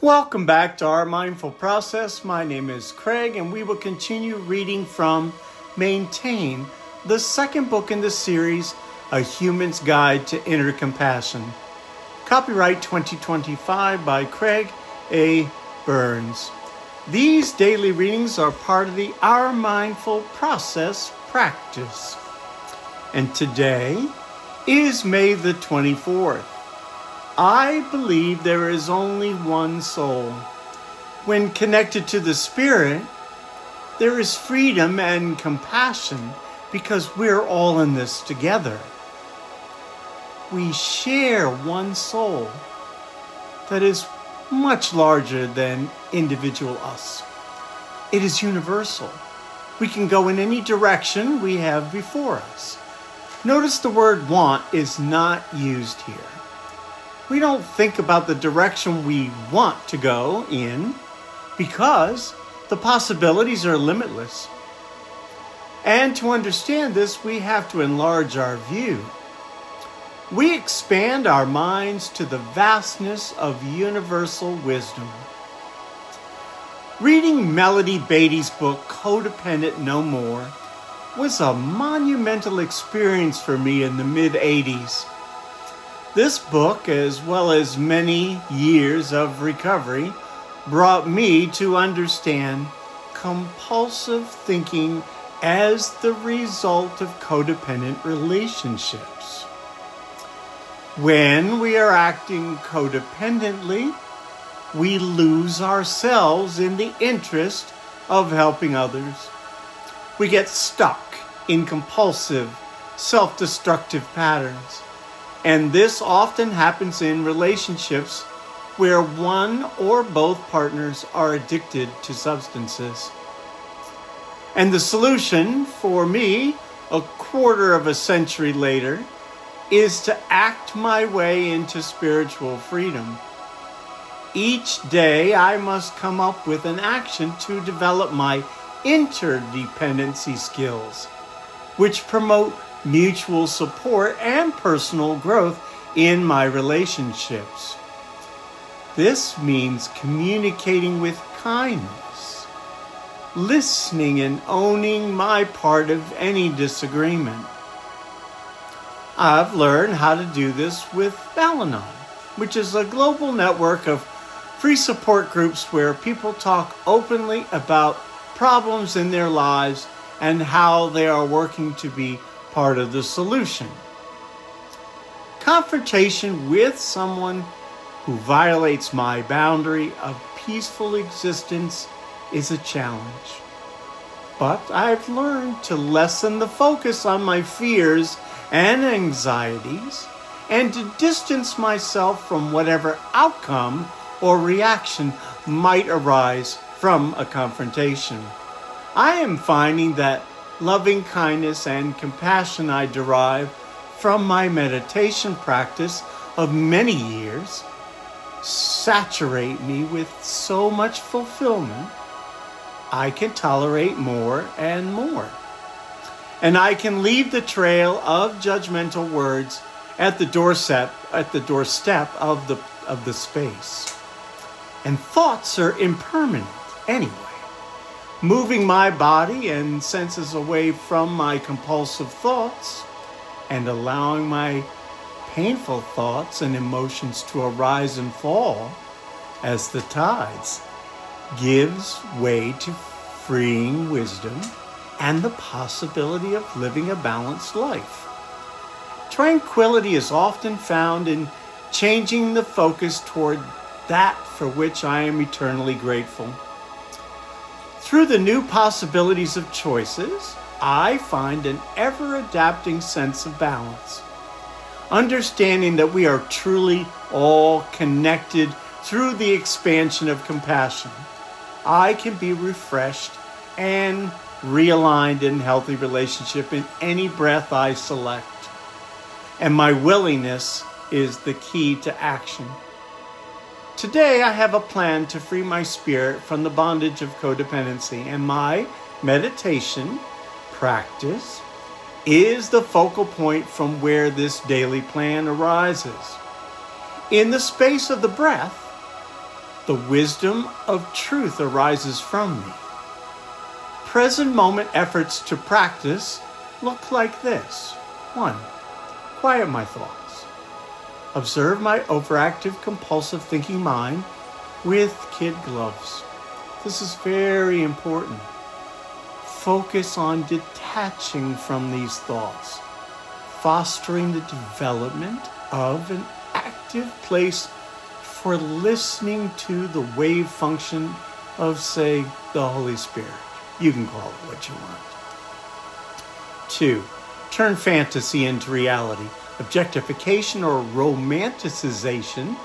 Welcome back to Our Mindful Process. My name is Craig, and we will continue reading from Maintain, the second book in the series, A Human's Guide to Inner Compassion. Copyright 2025 by Craig A. Burns. These daily readings are part of the Our Mindful Process practice. And today is May the 24th. I believe there is only one soul. When connected to the Spirit, there is freedom and compassion because we're all in this together. We share one soul that is much larger than individual us. It is universal. We can go in any direction we have before us. Notice the word want is not used here. We don't think about the direction we want to go in because the possibilities are limitless. And to understand this, we have to enlarge our view. We expand our minds to the vastness of universal wisdom. Reading Melody Beattie's book, Codependent No More, was a monumental experience for me in the mid-'80s. This book, as well as many years of recovery, brought me to understand compulsive thinking as the result of codependent relationships. When we are acting codependently, we lose ourselves in the interest of helping others. We get stuck in compulsive, self-destructive patterns. And this often happens in relationships where one or both partners are addicted to substances. And the solution for me, a quarter of a century later, is to act my way into spiritual freedom. Each day I must come up with an action to develop my interdependency skills, which promote mutual support and personal growth in my relationships. This means communicating with kindness, listening and owning my part of any disagreement. I've learned how to do this with Al-Anon, which is a global network of free support groups where people talk openly about problems in their lives and how they are working to be part of the solution. Confrontation with someone who violates my boundary of peaceful existence is a challenge. But I've learned to lessen the focus on my fears and anxieties and to distance myself from whatever outcome or reaction might arise from a confrontation. I am finding that loving kindness and compassion I derive from my meditation practice of many years saturate me with so much fulfillment, I can tolerate more and more. And I can leave the trail of judgmental words at the doorstep of the space. And thoughts are impermanent anyway. Moving my body and senses away from my compulsive thoughts and allowing my painful thoughts and emotions to arise and fall as the tides gives way to freeing wisdom and the possibility of living a balanced life. Tranquility is often found in changing the focus toward that for which I am eternally grateful. Through the new possibilities of choices, I find an ever-adapting sense of balance. Understanding that we are truly all connected through the expansion of compassion, I can be refreshed and realigned in healthy relationship in any breath I select. And my willingness is the key to action. Today, I have a plan to free my spirit from the bondage of codependency, and my meditation practice is the focal point from where this daily plan arises. In the space of the breath, The wisdom of truth arises from me. Present moment efforts to practice look like this. 1. Quiet my thoughts. Observe my overactive, compulsive thinking mind with kid gloves. This is very important. Focus on detaching from these thoughts, fostering the development of an active place for listening to the wave function of, say, the Holy Spirit. You can call it what you want. 2. Turn fantasy into reality. Objectification or romanticization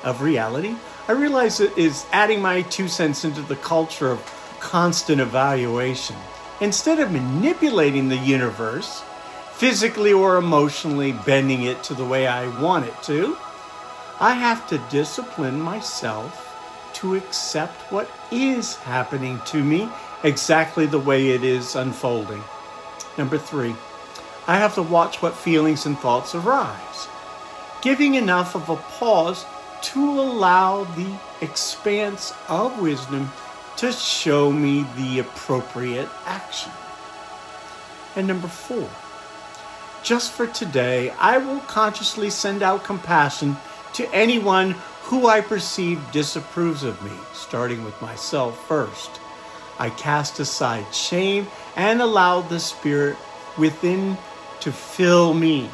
of reality, I realize it is adding my 2 cents into the culture of constant evaluation. Instead of manipulating the universe, physically or emotionally bending it to the way I want it to, I have to discipline myself to accept what is happening to me exactly the way it is unfolding. 3, I have to watch what feelings and thoughts arise, giving enough of a pause to allow the expanse of wisdom to show me the appropriate action. And 4, just for today, I will consciously send out compassion to anyone who I perceive disapproves of me, starting with myself first. I cast aside shame and allow the Spirit within to fill me,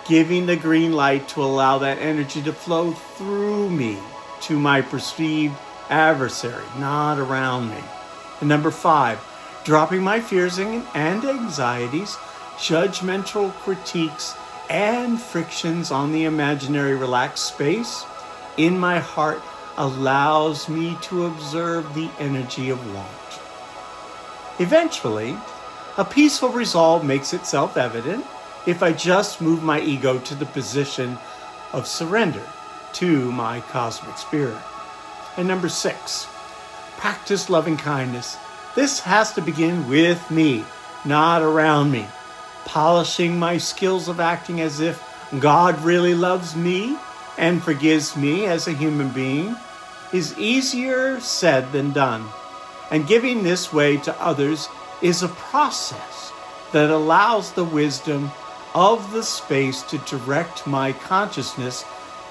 giving the green light to allow that energy to flow through me to my perceived adversary, not around me. And 5, dropping my fears and anxieties, judgmental critiques, and frictions on the imaginary relaxed space in my heart allows me to observe the energy of want. Eventually, a peaceful resolve makes itself evident if I just move my ego to the position of surrender to my cosmic spirit. And 6, practice loving kindness. This has to begin with me, not around me. Polishing my skills of acting as if God really loves me and forgives me as a human being is easier said than done. And giving this way to others is a process that allows the wisdom of the space to direct my consciousness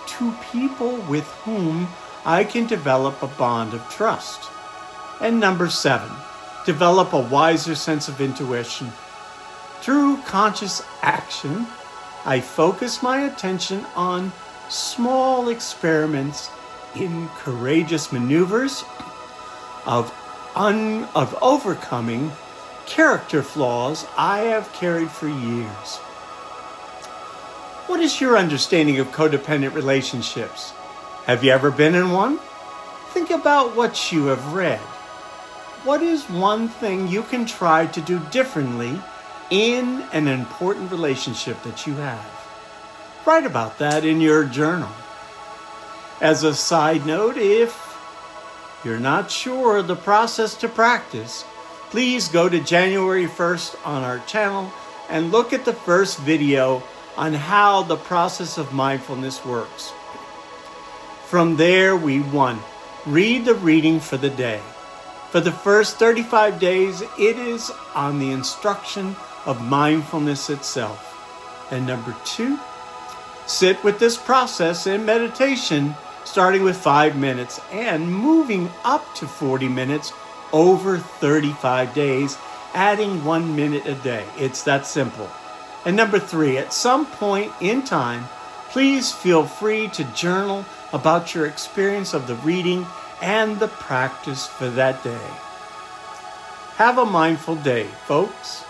to people with whom I can develop a bond of trust. And 7, develop a wiser sense of intuition. Through conscious action, I focus my attention on small experiments in courageous maneuvers of overcoming character flaws I have carried for years. What is your understanding of codependent relationships? Have you ever been in one? Think about what you have read. What is one thing you can try to do differently in an important relationship that you have? Write about that in your journal. As a side note, if you're not sure of the process to practice, please go to January 1st on our channel and look at the first video on how the process of mindfulness works. From there, we 1, read the reading for the day. For the first 35 days, it is on the instruction of mindfulness itself. And 2, sit with this process in meditation, starting with 5 minutes and moving up to 40 minutes over 35 days, adding 1 minute a day. It's that simple. And 3, at some point in time, please feel free to journal about your experience of the reading and the practice for that day. Have a mindful day, folks.